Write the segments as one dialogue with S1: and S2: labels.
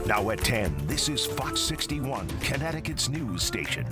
S1: Now at 10, this is Fox 61, Connecticut's news station.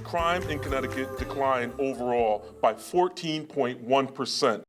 S2: Crime in Connecticut declined overall by 14.1%.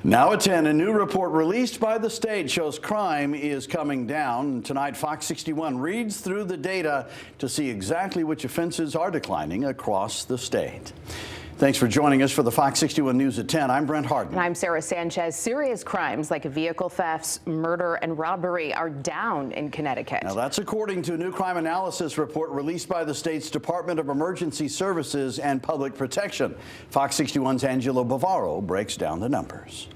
S3: Now at 10, a new report released by the state shows crime is coming down. Tonight, Fox 61 reads through the data to see exactly which offenses are declining across the state. Thanks for joining us for the Fox 61 News at 10. I'm Brent Harden.
S4: And I'm Sarah Sanchez. Serious crimes like vehicle thefts, murder, and robbery are down in Connecticut.
S3: Now, that's according to a new crime analysis report released by the state's Department of Emergency Services and Public Protection. Fox 61's Angelo Bavaro breaks down the numbers.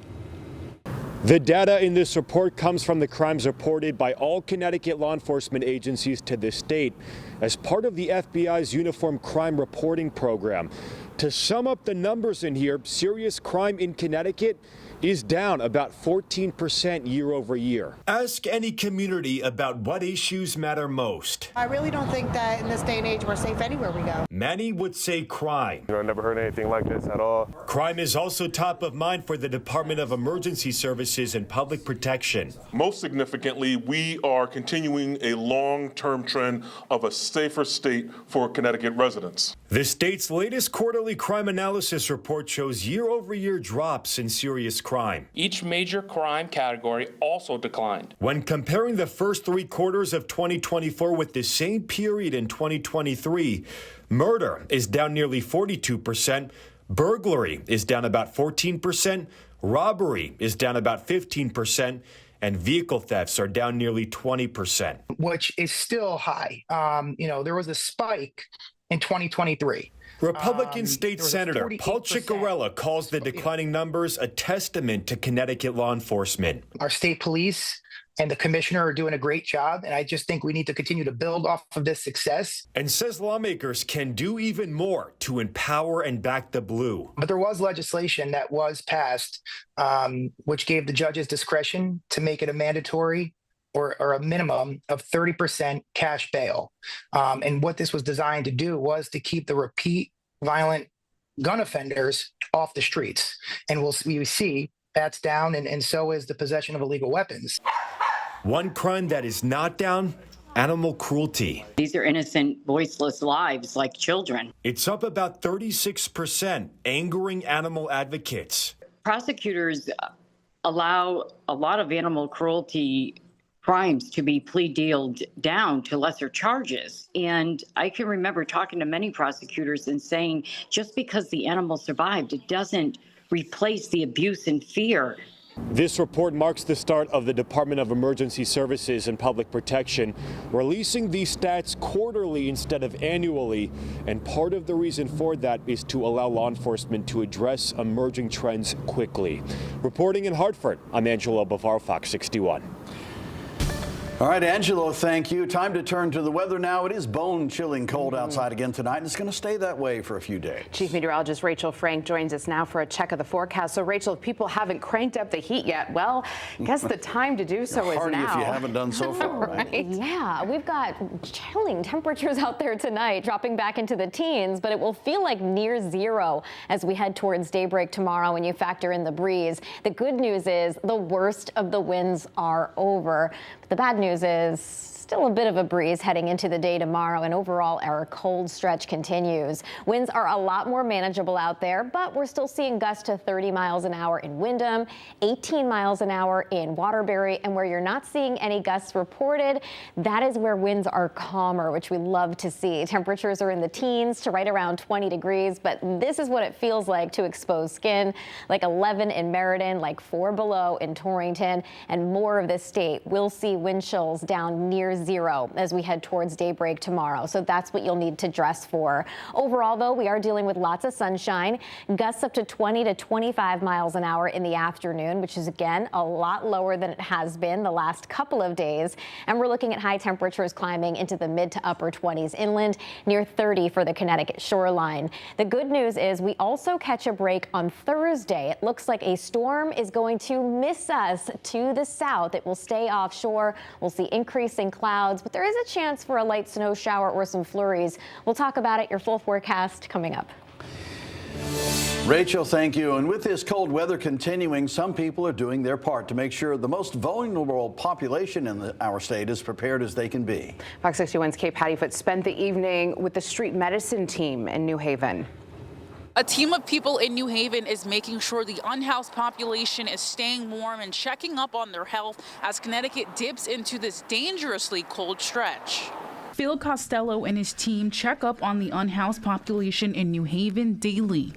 S5: The data in this report comes from the crimes reported by all Connecticut law enforcement agencies to the state as part of the FBI's Uniform Crime Reporting Program. To sum up the numbers in here, serious crime in Connecticut is down about 14% year over year. Ask any community about what issues matter most.
S6: I really don't think that in this day and age we're safe anywhere we go.
S5: Many would say crime.
S7: I never heard anything like this at all.
S5: Crime is also top of mind for the Department of Emergency Services and Public Protection.
S2: Most significantly, we are continuing a long-term trend of a safer state for Connecticut residents.
S5: The state's latest quarterly crime analysis report shows year-over-year drops in serious crime.
S8: Each major crime category also declined.
S5: When comparing the first 3 quarters of 2024 with the same period in 2023, murder is down nearly 42%, burglary is down about 14%, robbery is down about 15%, and vehicle thefts are down nearly 20%.
S9: Which is still high. There was a spike in 2023.
S5: Republican State Senator Paul Ciccarella calls the declining numbers a testament to Connecticut law enforcement.
S9: Our state police and the commissioner are doing a great job, and I just think we need to continue to build off of this success.
S5: And says lawmakers can do even more to empower and back the blue.
S9: But there was legislation that was passed, which gave the judges discretion to make it a mandatory or a minimum of 30% cash bail. And what this was designed to do was to keep the repeat violent gun offenders off the streets. And we see that's down, and so is the possession of illegal weapons.
S5: One crime that is not down, animal cruelty.
S10: These are innocent, voiceless lives like children.
S5: It's up about 36%, angering animal advocates.
S10: Prosecutors allow a lot of animal cruelty crimes to be plea dealed down to lesser charges. And I can remember talking to many prosecutors and saying, just because the animal survived, it doesn't replace the abuse and fear.
S5: This report marks the start of the Department of Emergency Services and Public Protection releasing these stats quarterly instead of annually. And part of the reason for that is to allow law enforcement to address emerging trends quickly. Reporting in Hartford, I'm Angelo Bavaro, Fox 61.
S3: All right, Angelo, thank you. Time to turn to the weather now. It is bone-chilling cold outside again tonight, and it's going to stay that way for a few days.
S4: Chief Meteorologist Rachel Frank joins us now for a check of the forecast. So, Rachel, if people haven't cranked up the heat yet, well, I guess the time to do so is
S3: Hardy
S4: now.
S3: if you haven't done so far,
S11: right? Yeah, we've got chilling temperatures out there tonight, dropping back into the teens, but it will feel like near zero as we head towards daybreak tomorrow when you factor in the breeze. The good news is the worst of the winds are over. But the bad news is still a bit of a breeze heading into the day tomorrow, and overall our cold stretch continues. Winds are a lot more manageable out there, but we're still seeing gusts to 30 miles an hour in Windham, 18 miles an hour in Waterbury, and where you're not seeing any gusts reported, that is where winds are calmer, which we love to see. Temperatures are in the teens to right around 20 degrees, but this is what it feels like to exposed skin, like 11 in Meriden, like 4 below in Torrington, and more of the state will see wind chills down near zero as we head towards daybreak tomorrow. So that's what you'll need to dress for. Overall, though, we are dealing with lots of sunshine, gusts up to 20 to 25 miles an hour in the afternoon, which is, again, a lot lower than it has been the last couple of days. And we're looking at high temperatures climbing into the mid to upper 20s inland, near 30 for the Connecticut shoreline. The good news is we also catch a break on Thursday. It looks like a storm is going to miss us to the south. It will stay offshore. We'll see increasing clouds, but there is a chance for a light snow shower or some flurries. We'll talk about it, your full forecast coming up.
S3: Rachel, thank you. And with this cold weather continuing, some people are doing their part to make sure the most vulnerable population in our state is prepared as they can be.
S4: Fox 61's Kate Pattyfoot spent the evening with the street medicine team in New Haven.
S12: A team of people in New Haven is making sure the unhoused population is staying warm and checking up on their health as Connecticut dips into this dangerously cold stretch. Phil Costello and his team check up on the unhoused population in New Haven daily.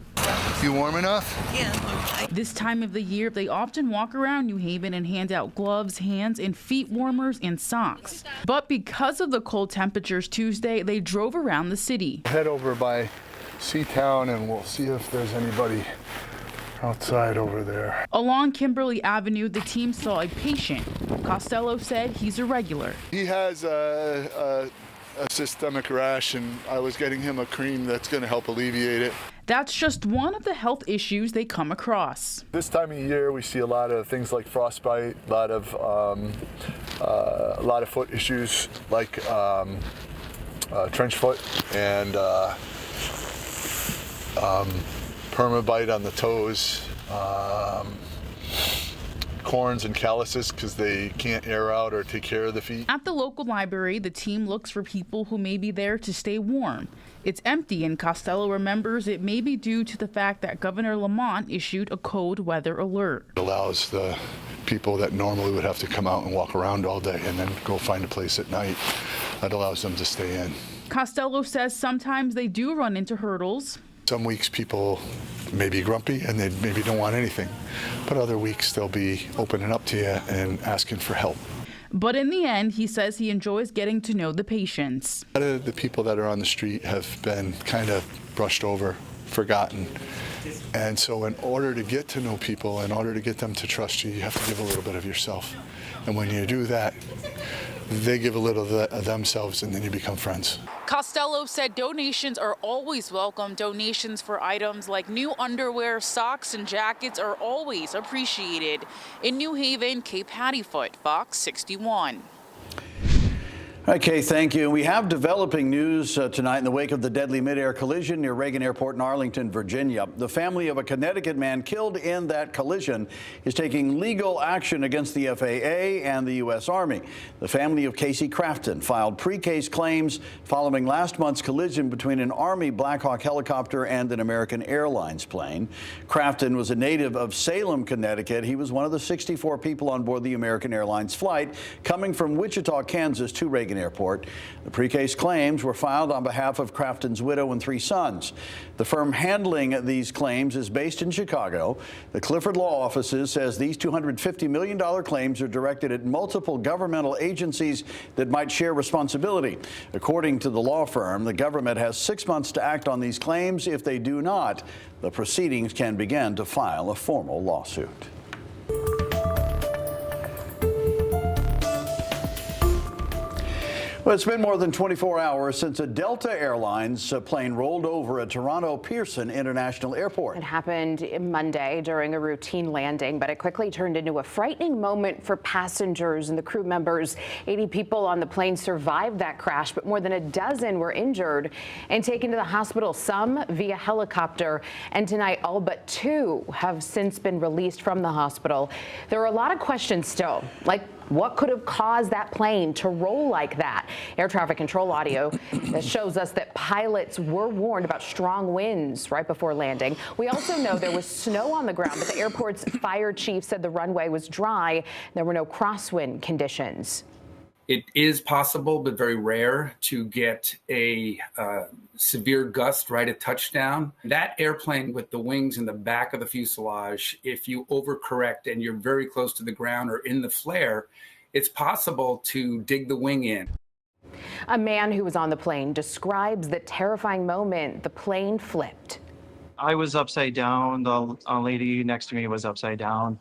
S13: You warm enough?
S12: Yeah. This time of the year, they often walk around New Haven and hand out gloves, hands, and feet warmers and socks. But because of the cold temperatures Tuesday, they drove around the city.
S13: Head over by Seatown and we'll see if there's anybody outside over there.
S12: Along Kimberly Avenue, the team saw a patient. Costello said he's a regular.
S13: He has a systemic rash, and I was getting him a cream that's going to help alleviate it.
S12: That's just one of the health issues they come across.
S13: This time of year, we see a lot of things like frostbite, a lot of foot issues like trench foot and permabite on the toes, corns and calluses because they can't air out or take care of the feet.
S12: At the local library, the team looks for people who may be there to stay warm. It's empty, and Costello remembers it may be due to the fact that Governor Lamont issued a cold weather alert.
S13: It allows the people that normally would have to come out and walk around all day and then go find a place at night, that allows them to stay in.
S12: Costello says sometimes they do run into hurdles.
S13: Some weeks people may be grumpy and they maybe don't want anything, but other weeks they'll be opening up to you and asking for help.
S12: But in the end, he says he enjoys getting to know the patients.
S13: A lot of the people that are on the street have been kind of brushed over, forgotten. And so in order to get to know people, in order to get them to trust you, you have to give a little bit of yourself. And when you do that, they give a little of themselves and then you become friends.
S12: Costello said donations are always welcome. Donations for items like new underwear, socks, and jackets are always appreciated. In New Haven, Kate Pattyfoot, Fox 61.
S3: Okay, thank you. We have developing news tonight in the wake of the deadly midair collision near Reagan Airport in Arlington, Virginia. The family of a Connecticut man killed in that collision is taking legal action against the FAA and the U.S. Army. The family of Casey Crafton filed pre-case claims following last month's collision between an Army Black Hawk helicopter and an American Airlines plane. Crafton was a native of Salem, Connecticut. He was one of the 64 people on board the American Airlines flight coming from Wichita, Kansas to Reagan Airport. The pre-case claims were filed on behalf of Crafton's widow and 3 sons. The firm handling these claims is based in Chicago. The Clifford Law Offices says these $250 million claims are directed at multiple governmental agencies that might share responsibility. According to the law firm, the government has 6 months to act on these claims. If they do not, the proceedings can begin to file a formal lawsuit. Well, it's been more than 24 hours since a Delta Airlines plane rolled over at Toronto Pearson International Airport.
S4: It happened Monday during a routine landing, but it quickly turned into a frightening moment for passengers and the crew members. 80 people on the plane survived that crash, but more than a dozen were injured and taken to the hospital, some via helicopter. And tonight, all but 2 have since been released from the hospital. There are a lot of questions still, like what could have caused that plane to roll like that? Air traffic control audio that shows us that pilots were warned about strong winds right before landing. We also know there was snow on the ground, but the airport's fire chief said the runway was dry. There were no crosswind conditions.
S14: It is possible, but very rare, to get a severe gust right at touchdown. That airplane with the wings in the back of the fuselage, if you overcorrect and you're very close to the ground or in the flare, it's possible to dig the wing in.
S4: A man who was on the plane describes the terrifying moment the plane flipped.
S15: I was upside down. The lady next to me was upside down.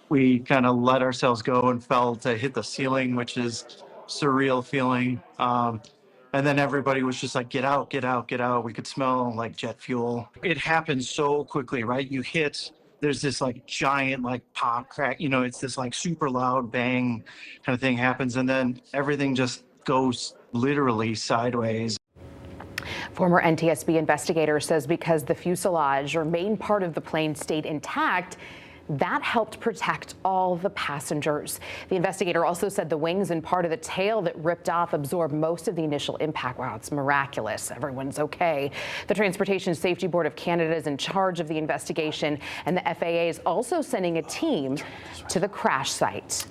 S15: We kind of let ourselves go and fell to hit the ceiling, which is surreal feeling. And then everybody was just like, get out, get out, get out. We could smell like jet fuel. It happened so quickly, right? You hit, there's this like giant like pop crack, you know, it's this like super loud bang kind of thing happens. And then everything just goes literally sideways.
S4: Former NTSB investigator says because the fuselage or main part of the plane stayed intact, that helped protect all the passengers. The investigator also said the wings and part of the tail that ripped off absorbed most of the initial impact. Wow, it's miraculous. Everyone's okay. The Transportation Safety Board of Canada is in charge of the investigation, and the FAA is also sending a team to the crash site.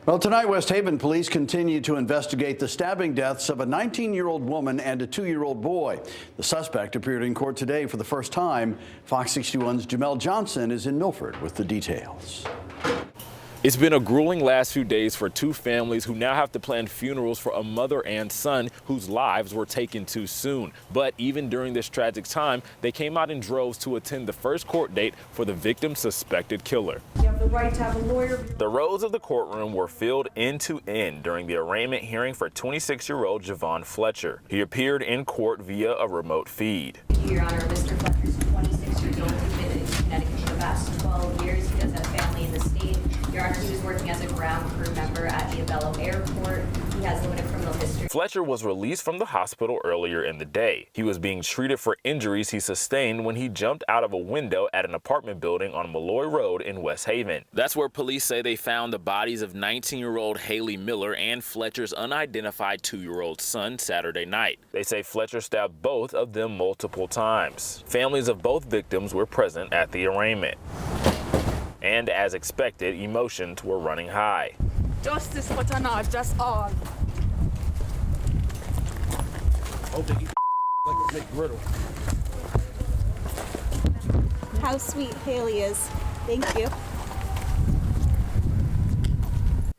S3: Well, tonight, West Haven police continue to investigate the stabbing deaths of a 19-year-old woman and a 2-year-old boy. The suspect appeared in court today for the first time. Fox 61's Jamel Johnson is in Milford with the details.
S16: It's been a grueling last few days for two families who now have to plan funerals for a mother and son whose lives were taken too soon. But even during this tragic time, they came out in droves to attend the first court date for the victim's suspected killer.
S17: You have the right to have a lawyer.
S16: The rows of the courtroom were filled end to end during the arraignment hearing for 26-year-old Javon Fletcher. He appeared in court via a remote feed.
S17: Your Honor, Mr. Fletcher is 26 years old. He's been in Connecticut for the past 12 years. He does have family in the state. Your Honor, he was working as a ground crew member at the Abello Airport. He has limited criminal history.
S16: Fletcher was released from the hospital earlier in the day. He was being treated for injuries he sustained when he jumped out of a window at an apartment building on Malloy Road in West Haven. That's where police say they found the bodies of 19-year-old Haley Miller and Fletcher's unidentified 2-year-old son Saturday night. They say Fletcher stabbed both of them multiple times. Families of both victims were present at the arraignment. And as expected, emotions were running high.
S17: Justice for Tanaj, that's all. How sweet Haley is. Thank you.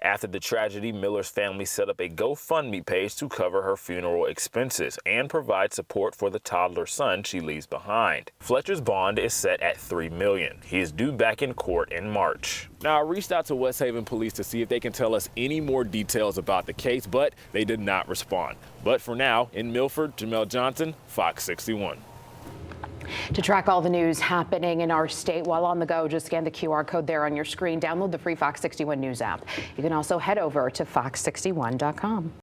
S16: After the tragedy, Miller's family set up a GoFundMe page to cover her funeral expenses and provide support for the toddler son she leaves behind. Fletcher's bond is set at $3 million. He is due back in court in March. Now, I reached out to West Haven police to see if they can tell us any more details about the case, but they did not respond. But for now, in Milford, Jamel Johnson, Fox 61.
S4: To track all the news happening in our state while on the go, just scan the QR code there on your screen. Download the free Fox 61 News app. You can also head over to fox61.com.